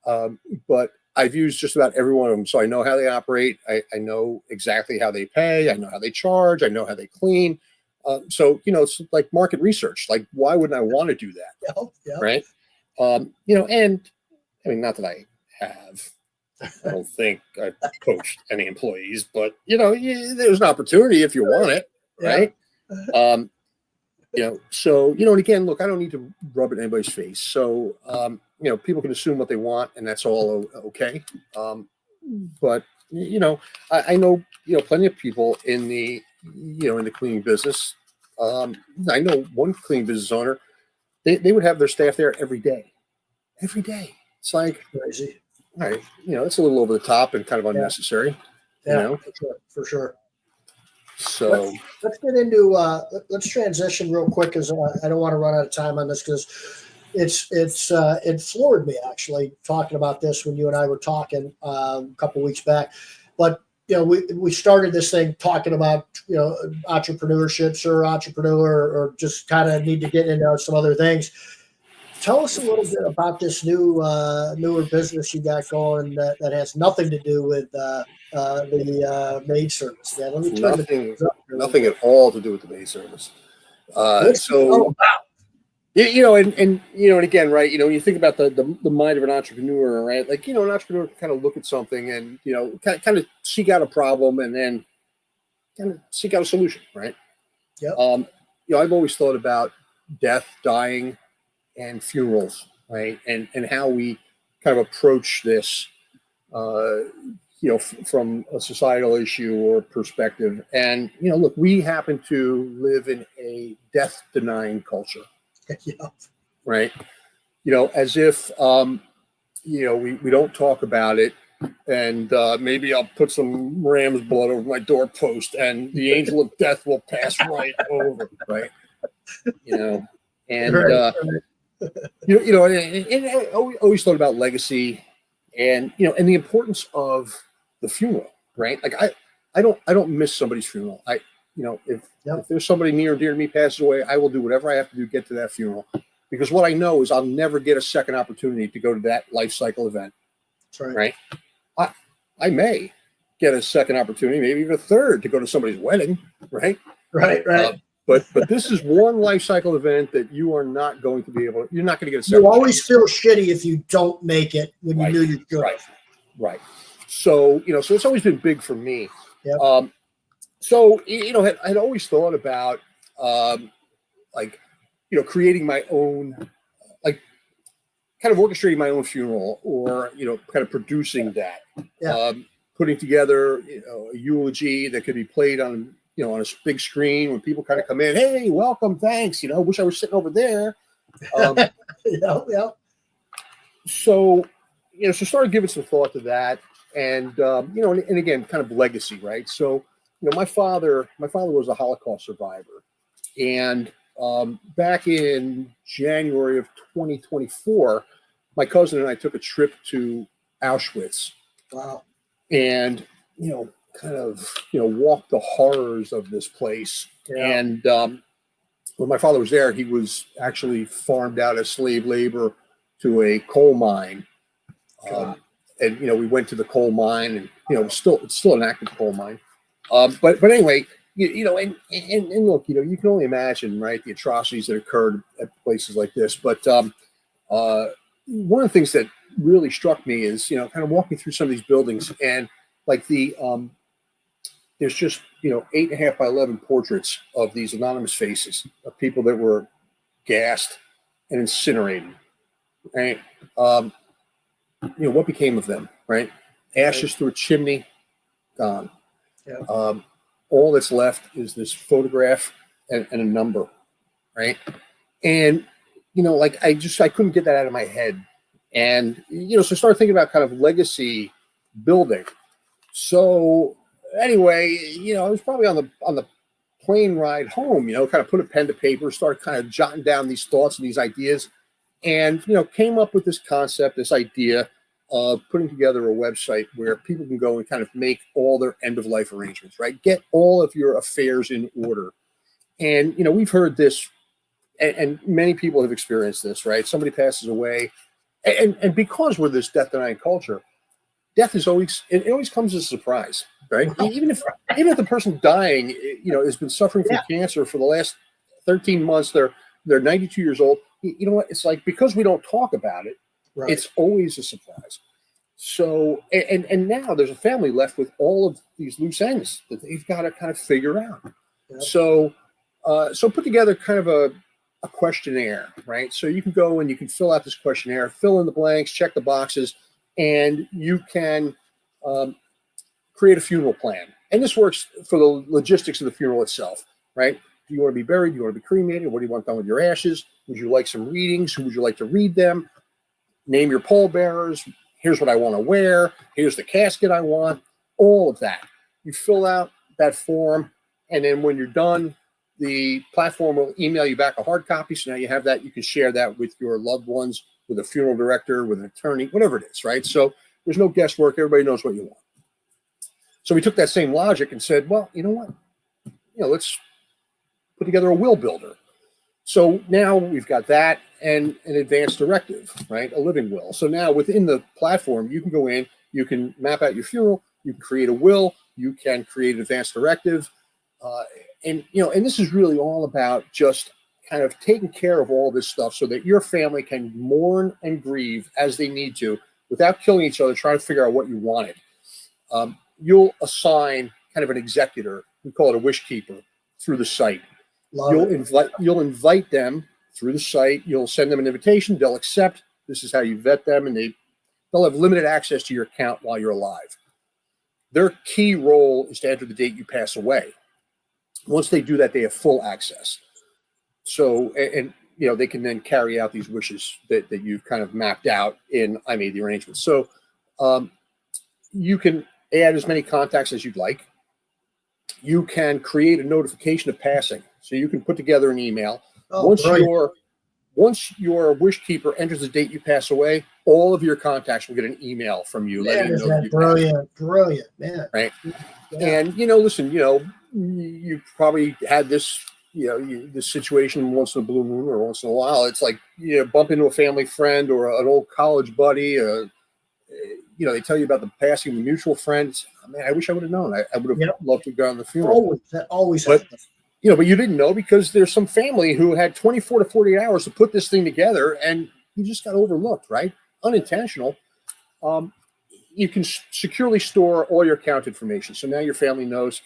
But I've used just about every one of them, so I know how they operate. I know exactly how they pay. I know how they charge. I know how they clean. So it's like market research. Like, why wouldn't I want to do that, Yeah. right? And I mean, not that I have. I don't think I've coached any employees, but there's an opportunity if you want it, right? So and again, look, I don't need to rub it in anybody's face. So people can assume what they want, and that's all okay. But I know plenty of people in the in the cleaning business. I know one cleaning business owner. They would have their staff there every day. Every day. It's like crazy. All right, it's a little over the top and kind of unnecessary. Yeah, for sure. So let's get into let's transition real quick because I don't want to run out of time on this because it floored me actually talking about this when you and I were talking a couple weeks back. But we started this thing talking about entrepreneurship or entrepreneur or just kind of need to get into some other things. Tell us a little bit about this newer business you got going that has nothing to do with the maid service. Man, let me turn nothing at all to do with the maid service. And again, right? When you think about the mind of an entrepreneur, right? Like an entrepreneur can kind of look at something and kind of seek out a problem and then kind of seek out a solution, right? Yeah. I've always thought about death, dying, and funerals, right? And how we kind of approach this, from a societal issue or perspective. And, look, we happen to live in a death denying culture, right? As if, we don't talk about it. And maybe I'll put some ram's blood over my doorpost and the angel of death will pass right over, right? And, and I always thought about legacy and and the importance of the funeral, right? Like I don't miss somebody's funeral. If there's somebody near and dear to me passes away, I will do whatever I have to do to get to that funeral, because what I know is I'll never get a second opportunity to go to that life cycle event. That's right. I may get a second opportunity, maybe even a third, to go to somebody's wedding, right? Right. But this is one life cycle event that you are not going to be able. You're not going to get a second. You always feel shitty if you don't make it when you knew you could. Right. So so it's always been big for me. Yep. So I'd always thought about creating my own, like kind of orchestrating my own funeral, or kind of producing that. Putting together a eulogy that could be played on on a big screen when people kind of come in. Hey, welcome, thanks. Wish I was sitting over there. Yeah. So so started giving some thought to that, and and again, kind of legacy, right? So my father was a Holocaust survivor, and back in January of 2024, my cousin and I took a trip to Auschwitz. Wow. And kind of walked the horrors of this place. And when my father was there, he was actually farmed out as slave labor to a coal mine. And we went to the coal mine, and it's still an active coal mine. But anyway, and look, you can only imagine, right, the atrocities that occurred at places like this. But one of the things that really struck me is kind of walking through some of these buildings, and like there's just 8.5 by 11 portraits of these anonymous faces of people that were gassed and incinerated, right? What became of them, right? Ashes through a chimney, gone. All that's left is this photograph and a number, right? And I couldn't get that out of my head. And so I started thinking about kind of legacy building. So anyway, I was probably on the plane ride home, kind of put a pen to paper, started kind of jotting down these thoughts and these ideas, and came up with this concept, this idea of putting together a website where people can go and kind of make all their end of life arrangements, right? Get all of your affairs in order. And, we've heard this, and many people have experienced this, right? Somebody passes away, and because we're this death denying culture, death is always comes as a surprise, right? Even if the person dying, has been suffering from cancer for the last 13 months, they're 92 years old. You know what? It's like, because we don't talk about it, right, it's always a surprise. So, and now there's a family left with all of these loose ends that they've got to kind of figure out. Yep. So put together kind of a questionnaire, right? So you can go and you can fill out this questionnaire, fill in the blanks, check the boxes, and you can create a funeral plan. And this works for the logistics of the funeral itself, right? Do you want to be buried? Do you want to be cremated? What do you want done with your ashes? Would you like some readings? Who would you like to read them? Name your pallbearers. Here's what I want to wear. Here's the casket I want. All of that. You fill out that form, and then when you're done, the platform will email you back a hard copy. So now you have that. You can share that with your loved ones, with a funeral director, with an attorney, whatever it is, right? So there's no guesswork. Everybody knows what you want. So we took that same logic and said, well, you know what? Let's put together a will builder. So now we've got that and an advance directive, right? A living will. So now within the platform, you can go in, you can map out your funeral, you can create a will, you can create an advance directive. And this is really all about just kind of taking care of all this stuff so that your family can mourn and grieve as they need to without killing each other, trying to figure out what you wanted. You'll assign kind of an executor, we call it a wish keeper, through the site. You'll invite them through the site. You'll send them an invitation. They'll accept. This is how you vet them, and they'll have limited access to your account while you're alive. Their key role is to enter the date you pass away. Once they do that, they have full access. So, and they can then carry out these wishes that you've kind of mapped out in I Made the Arrangements. So you can add as many contacts as you'd like. You can create a notification of passing. So you can put together an email. Once your wish keeper enters the date you pass away, all of your contacts will get an email from you. Man, is that brilliant, man. Right. Yeah. And, listen, you probably had this, this situation once in a blue moon or once in a while. It's like, bump into a family friend or an old college buddy. They tell you about the passing of a mutual friend. Man, I wish I would have known. I would have loved to have gone to the funeral. That always happens. But you didn't know because there's some family who had 24 to 48 hours to put this thing together, and you just got overlooked, right? Unintentional. You can securely store all your account information. So now your family knows,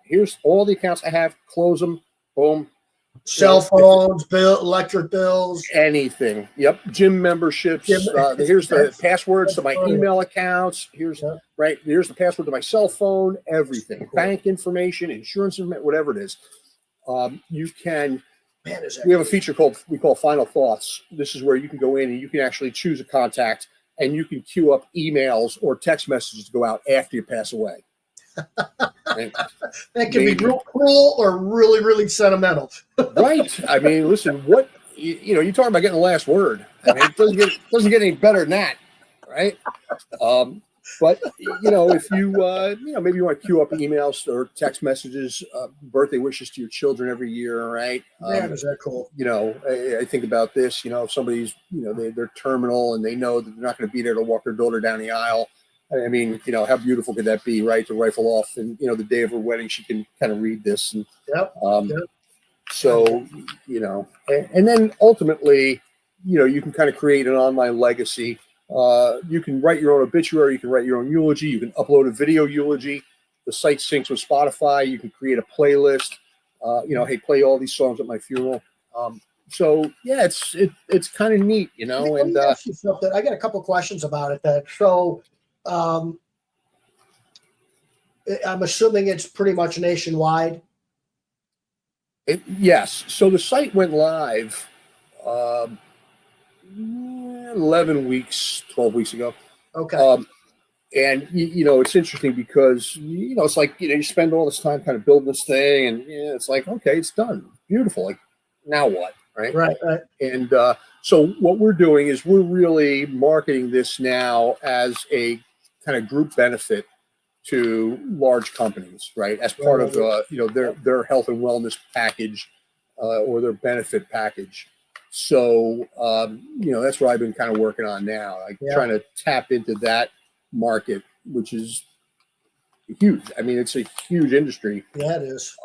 here's all the accounts I have, close them, boom. Cell phones, electric bills. Anything. Yep. Gym memberships. Here's the passwords to my email accounts. Here's the password to my cell phone, everything. Cool. Bank information, insurance information, whatever it is. You can, we have a feature we call Final Thoughts. This is where you can go in and you can actually choose a contact and you can queue up emails or text messages to go out after you pass away. Right? That can be real cruel or really, really sentimental. Right. I mean, listen, you talk about getting the last word. I mean, it doesn't get any better than that. Right. But, if you, maybe you want to queue up emails or text messages, birthday wishes to your children every year, right? Man, is that cool? I think about this, if somebody's, they're terminal and they know that they're not going to be there to walk their daughter down the aisle. I mean, how beautiful could that be, right? To rifle off and, the day of her wedding, she can kind of read this. And, So, and then ultimately, you can kind of create an online legacy. You can write your own obituary. You can write your own eulogy. You can upload a video eulogy. The site syncs with Spotify. You can create a playlist. Hey, play all these songs at my funeral. So yeah, it's kind of neat, Let me ask you something. I got a couple questions about it. So, I'm assuming it's pretty much nationwide. Yes. So the site went live 11 weeks, 12 weeks ago. Okay. And it's interesting because it's like you spend all this time kind of building this thing, and it's like, okay, it's done, beautiful. Like, now what, right? Right. And So what we're doing is we're really marketing this now as a kind of group benefit to large companies, right? As part of their health and wellness package or their benefit package. So that's what I've been kind of working on now, like trying to tap into that market, which is huge. I mean, it's a huge industry. Yeah, it is.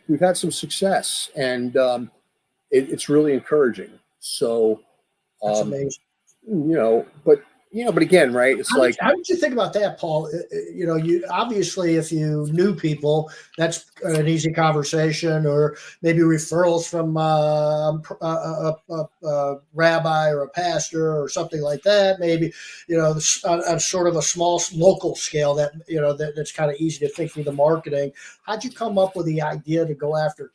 We've had some success, and it's really encouraging. So, that's amazing. But again, right? It's how did you think about that, Paul? You obviously, if you knew people, that's an easy conversation, or maybe referrals from a rabbi or a pastor or something like that. Maybe on sort of a small local scale that's kind of easy to think through the marketing. How'd you come up with the idea to go after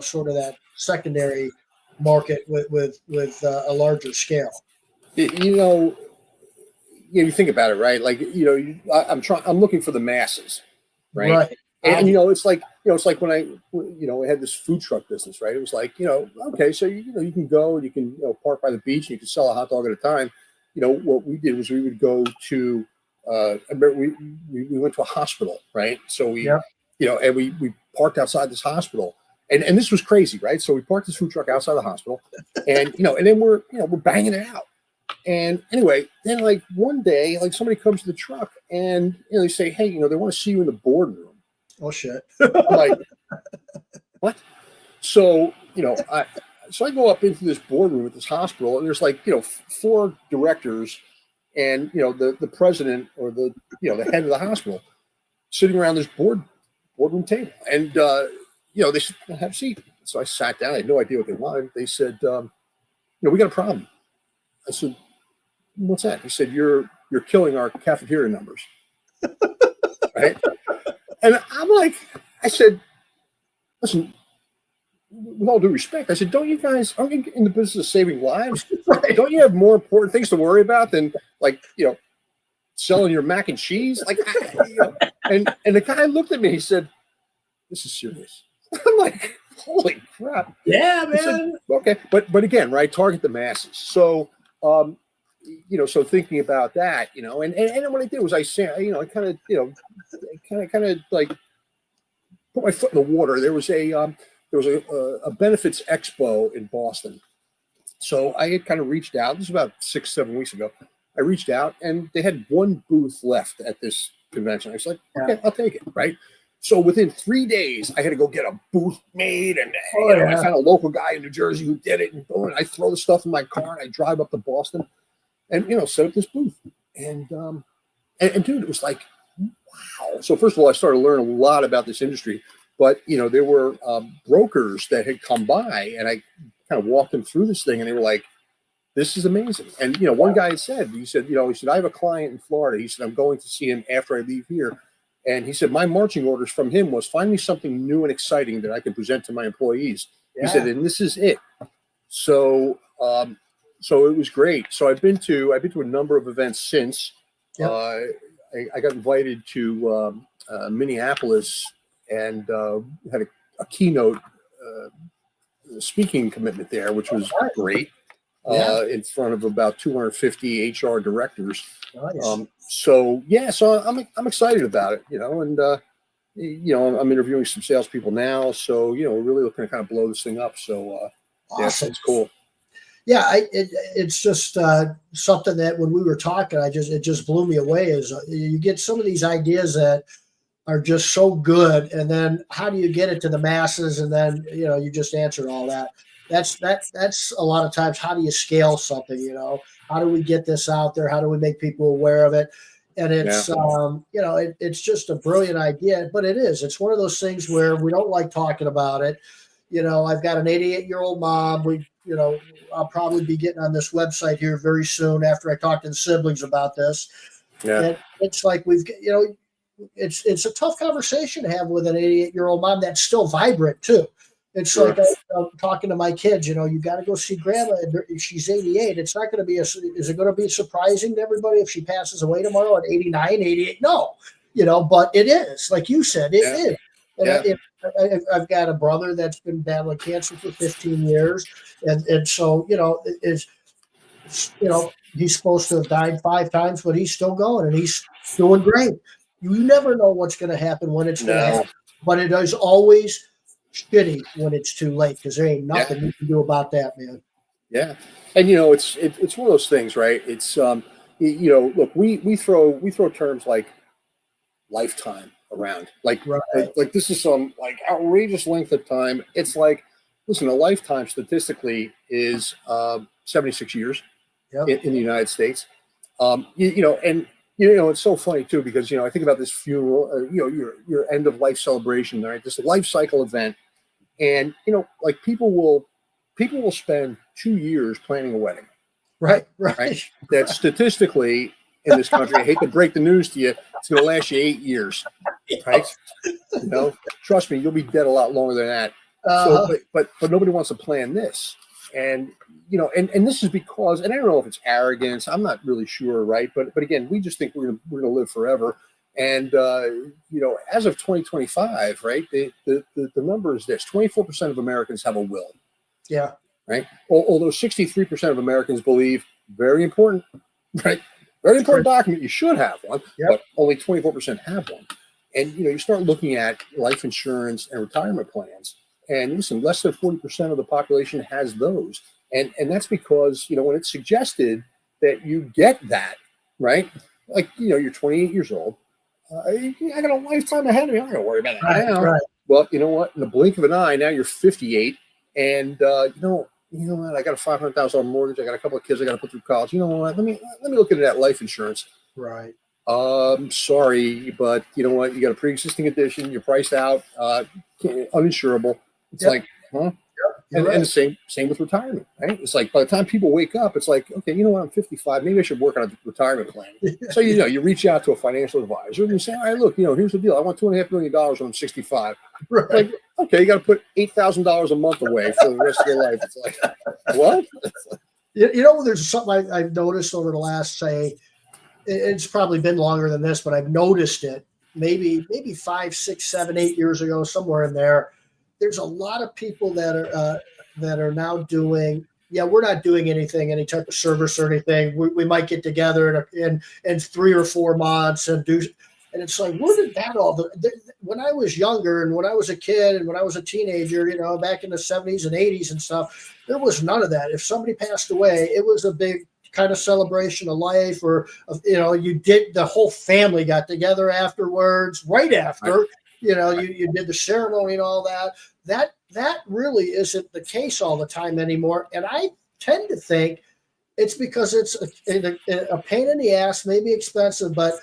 sort of that secondary market with a larger scale? You think about it, right? Like, I'm looking for the masses, right? And it's like when I had this food truck business, right? It was like, okay, so you can go and you can park by the beach and you can sell a hot dog at a time. What we did was we would go to we went to a hospital, right? So we and we parked outside this hospital. And this was crazy, right? So we parked this food truck outside the hospital, and and then we're banging it out. And anyway, then like one day, like somebody comes to the truck and they say, hey, they want to see you in the boardroom. Oh shit! I'm like, what? So I go up into this boardroom at this hospital, and there's like 4 directors, and the president or the head of the hospital sitting around this boardroom table, and they said, have a seat. So I sat down. I had no idea what they wanted. They said, we got a problem. I said, what's that? He said, you're killing our cafeteria numbers. Right? And I'm like, I said, listen, with all due respect, I said, aren't you in the business of saving lives? Right. Don't you have more important things to worry about than selling your mac and cheese? Like, and the guy looked at me, he said, this is serious. I'm like, holy crap. Yeah, man. Said, okay. But again, right, target the masses. So so thinking about that, and what I did was I kind of like put my foot in the water. There was a benefits expo in Boston. So I had kind of reached out. This was about 6-7 weeks ago. I reached out, and they had one booth left at this convention. I was like, okay, I'll take it, right? So within 3 days, I had to go get a booth made, and I found a local guy in New Jersey who did it, and I throw the stuff in my car, and I drive up to Boston, and set up this booth, and dude, it was like, wow. So first of all, I started to learn a lot about this industry, but there were brokers that had come by, and I kind of walked them through this thing, and they were like, this is amazing. And one guy said, I have a client in Florida. He said, I'm going to see him after I leave here. And he said, my marching orders from him was, find me something new and exciting that I can present to my employees. Yeah. He said, and this is it. So it was great. So I've been to a number of events since. Yep. I got invited to Minneapolis and had a keynote speaking commitment there, which was great. In front of about 250 HR directors. Nice. So I'm excited about it, and I'm interviewing some salespeople now. So we're really looking to kind of blow this thing up. So awesome. It's cool. Yeah, it's just something that when we were talking, it just blew me away. Is you get some of these ideas that are just so good, and then how do you get it to the masses? And then you just answered all that. That's a lot of times, how do you scale something? How do we get this out there? How do we make people aware of it? And it's it's just a brilliant idea, but it's one of those things where we don't like talking about it. I've got an 88-year-old mom. I'll probably be getting on this website here very soon after I talk to the siblings about this. Yeah. And it's like it's a tough conversation to have with an 88-year-old mom that's still vibrant too. It's sure. Like I'm talking to my kids, you got to go see grandma. She's 88. It's not going to be is it going to be surprising to everybody if she passes away tomorrow at 89, 88? No, but it is, like you said, it is. And I've got a brother that's been battling cancer for 15 years, and so is he's supposed to have died 5 times, but he's still going and he's doing great. You never know what's going to happen when it's going to No. happen, but it is always shitty when it's too late because there ain't nothing Yeah. you can do about that, man. Yeah. And it's one of those things, right? It's look, we throw terms like lifetime around. Right. Like this is some like outrageous length of time. It's like, listen, a lifetime statistically is 76 years Yep. in the United States. And it's so funny too because I think about this funeral, your end of life celebration, right? This life cycle event, and like people will spend 2 years planning a wedding, Right. right? That statistically in this country, I hate to break the news to you, it's going to last you 8 years, right? Trust me, you'll be dead a lot longer than that. So, but nobody wants to plan this, and and this is because, and I don't know if it's arrogance, I'm not really sure, right? But again, we just think we're gonna live forever, and as of 2025, right? The number is this: 24% of Americans have a will. Yeah. Right. Although 63% of Americans believe very important, right? Very important document. You should have one, but only 24% have one. And you start looking at life insurance and retirement plans, and listen, less than 40% of the population has those. And that's because when it's suggested that you get that, right? Like you're 28 years old. I got a lifetime ahead of me. I'm not gonna worry about it now. Right. Well, you know what? In the blink of an eye, now you're 58, and you know what? I got a $500,000 mortgage. I got a couple of kids I got to put through college. You know what? Let me look into that life insurance. Right. Sorry, but you know what? You got a pre-existing condition. You're priced out, uninsurable. It's like, huh? And the same with retirement, right? It's like by the time people wake up, it's like, okay, you know what? I'm 55. Maybe I should work on a retirement plan. So you reach out to a financial advisor and you say, all right, look, here's the deal. I want $2.5 million when I'm 65. Right. Like, okay, you got to put $8,000 a month away for the rest of your life. It's like, what? There's something I've noticed over the last, say, it's probably been longer than this, but I've noticed it maybe 5, 6, 7, 8 years ago, somewhere in there. There's a lot of people that are now doing. Yeah, we're not doing any type of service or anything. We might get together in 3 or 4 months and do. And it's like, where did that all? When I was younger and when I was a kid and when I was a teenager, back in the 70s and 80s and stuff, there was none of that. If somebody passed away, it was a big kind of celebration of life, or the whole family got together afterwards, right after. Right. You did the ceremony and all that. That really isn't the case all the time anymore. And I tend to think it's because it's a pain in the ass, maybe expensive, but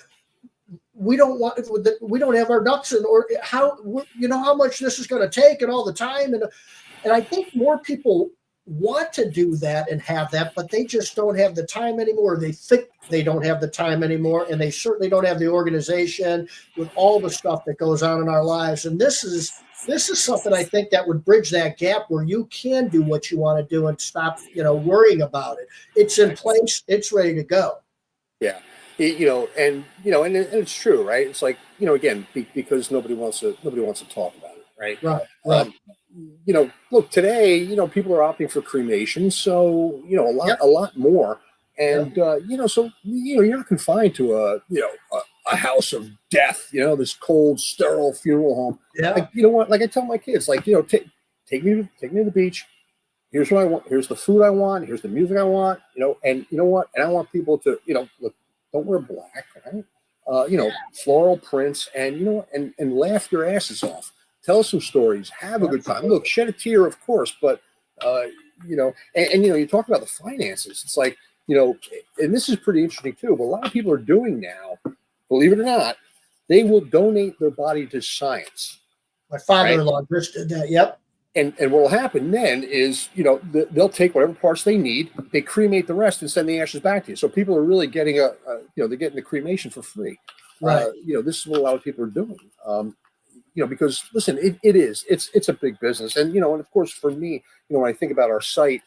we don't have our ducks in order. How much this is going to take and all the time. And I think more people want to do that and have that, but they just don't have the time anymore. They think they don't have the time anymore, and they certainly don't have the organization with all the stuff that goes on in our lives. And this is something I think that would bridge that gap where you can do what you want to do and stop, worrying about it. It's in place. It's ready to go. Yeah. And it's true, right? It's like, again, because nobody wants to talk about it. Right. Right. Look, today, people are opting for cremation. So, a lot more. And, so, you're not confined to a house of death, this cold, sterile funeral home. Yeah. Like, you know what? Like I tell my kids, like, take me to the beach. Here's what I want. Here's the food I want. Here's the music I want, and you know what? And I want people to, look, don't wear black, right? Floral prints and, and laugh your asses off. Tell some stories, have a good time. Look, shed a tear, of course, but, you talk about the finances. It's like, and this is pretty interesting too, but a lot of people are doing now, believe it or not, they will donate their body to science. My father-in-law just did that. Yep. And what will happen then is, they'll take whatever parts they need, they cremate the rest and send the ashes back to you. So people are really getting they're getting the cremation for free. Right. This is what a lot of people are doing. Because listen, it's a big business. And, and of course for me, when I think about our site,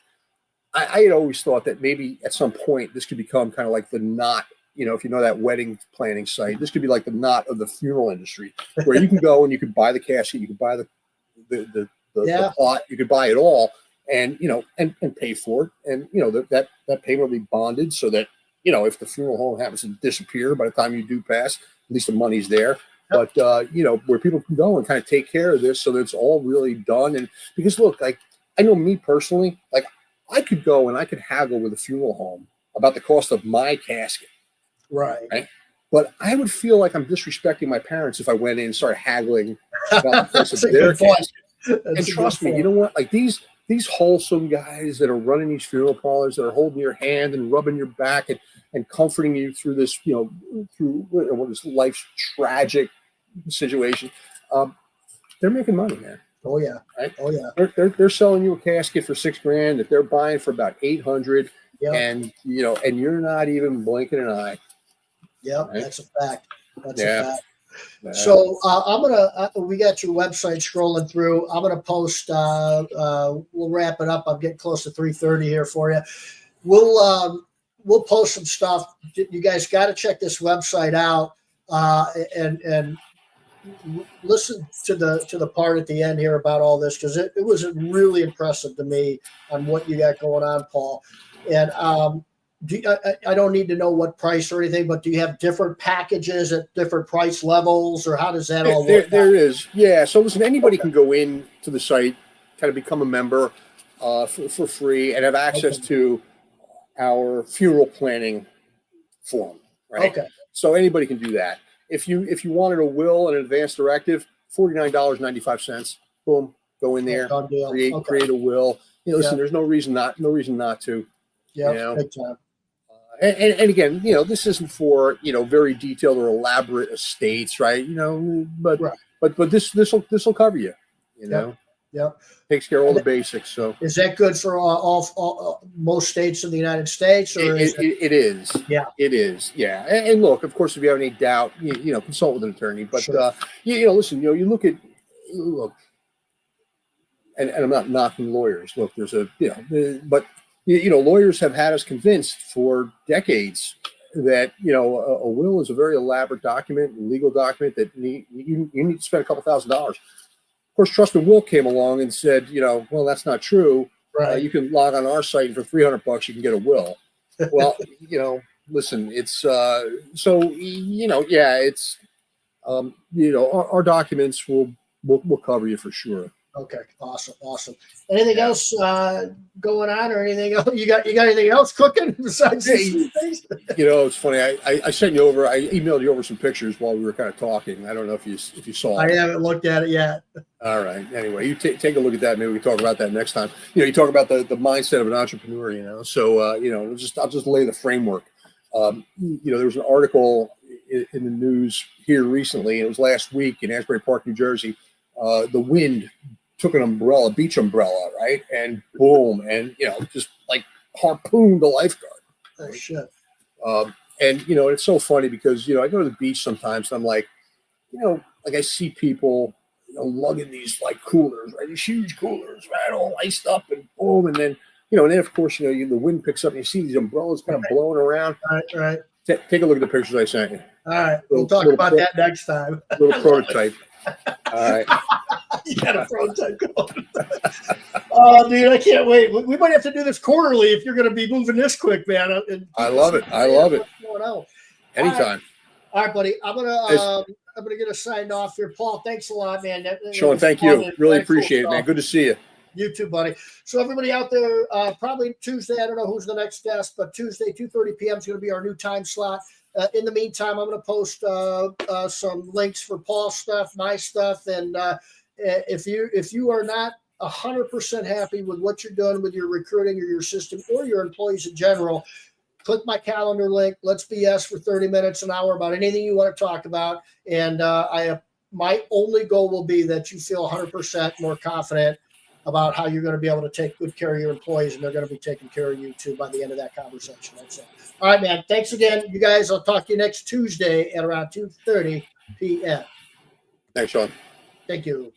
I had always thought that maybe at some point this could become kind of like the Knot. If you know that wedding planning site, this could be like the Knot of the funeral industry, where you can go and you can buy the casket, you can buy the the plot. You could buy it all, and and pay for it, and that payment will be bonded so that if the funeral home happens to disappear by the time you do pass, at least the money's there. But where people can go and kind of take care of this so that it's all really done. And because look, like I know me personally, like I could go and I could haggle with a funeral home about the cost of my casket. Right. But I would feel like I'm disrespecting my parents if I went in and started haggling about the price of their casket. And trust me, you know what? Like these wholesome guys that are running these funeral parlors, that are holding your hand and rubbing your back and comforting you through this, through this life's tragic situation, they're making money, man. Oh yeah. Right? Oh yeah. They're selling you a casket for $6,000 that they're buying for about $800, and and you're not even blinking an eye. Yeah, right? That's a fact. That's a fact. Yeah. So I'm gonna. We got your website scrolling through. I'm gonna post. We'll wrap it up. I'm getting close to 3:30 here for you. We'll post some stuff. You guys got to check this website out and listen to the part at the end here about all this, because it was really impressive to me on what you got going on, Paul. And I don't need to know what price or anything, but do you have different packages at different price levels, or how does that all work? There is, yeah. So listen, anybody can go in to the site, kind of become a member for free, and have access to our funeral planning form, right? Okay. So anybody can do that. If you wanted a will and an advance directive, $49.95. Boom, go in there, create a will. Listen, there's no reason not to. Yeah, big time. And again, this isn't for very detailed or elaborate estates, right? But this will cover you. Yep. Takes care of all the basics. So is that good for all most states in the United States? Or it is. Yeah, it is. Yeah. And look, of course, if you have any doubt, consult with an attorney. But listen, you look, and I'm not knocking lawyers. Look, there's but lawyers have had us convinced for decades that a will is a very elaborate document, a legal document that you need to spend a couple $1,000s. Of course, Trust and Will came along and said, well, that's not true. Right. You can log on our site, and for $300 you can get a will. Well, listen, it's it's our documents will cover you for sure. Okay, awesome. Anything else going on, or anything else? You got anything else cooking besides these things? It's funny. I sent you over. I emailed you over some pictures while we were kind of talking. I don't know if you saw it. I haven't looked at it yet. All right. Anyway, you take a look at that. Maybe we can talk about that next time. You talk about the mindset of an entrepreneur. So I'll just lay the framework. There was an article in the news here recently, and it was last week in Asbury Park, New Jersey. The wind took an umbrella, beach umbrella, right? And boom, and just like harpooned the lifeguard. Oh shit. And it's so funny because I go to the beach sometimes and I'm like, like I see people lugging these like coolers, right? These huge coolers, right? All iced up, and boom, and then and then of course the wind picks up and you see these umbrellas kind of blowing around. Right. Take a look at the pictures I sent you. All right, we'll talk about that next time. Little prototype. All right. You got a prototype going. Oh, dude, I can't wait. We might have to do this quarterly if you're going to be moving this quick, man. I love it. I love it. Anytime. Anytime. All right, buddy. I'm gonna get us signed off here. Paul, thanks a lot, man. Shawn, thank you. Really appreciate it, man. Good to see you. You too, buddy. So everybody out there, probably Tuesday. I don't know who's the next guest, but Tuesday, 2:30 p.m. is going to be our new time slot. In the meantime, I'm going to post some links for Paul's stuff, my stuff, and if you are not 100% happy with what you're doing with your recruiting or your system or your employees in general, click my calendar link. Let's BS for 30 minutes, an hour about anything you want to talk about. And my only goal will be that you feel 100% more confident about how you're going to be able to take good care of your employees, and they're going to be taking care of you too by the end of that conversation. That's it. All right, man. Thanks again, you guys. I'll talk to you next Tuesday at around 2:30 p.m. Thanks, Shawn. Thank you.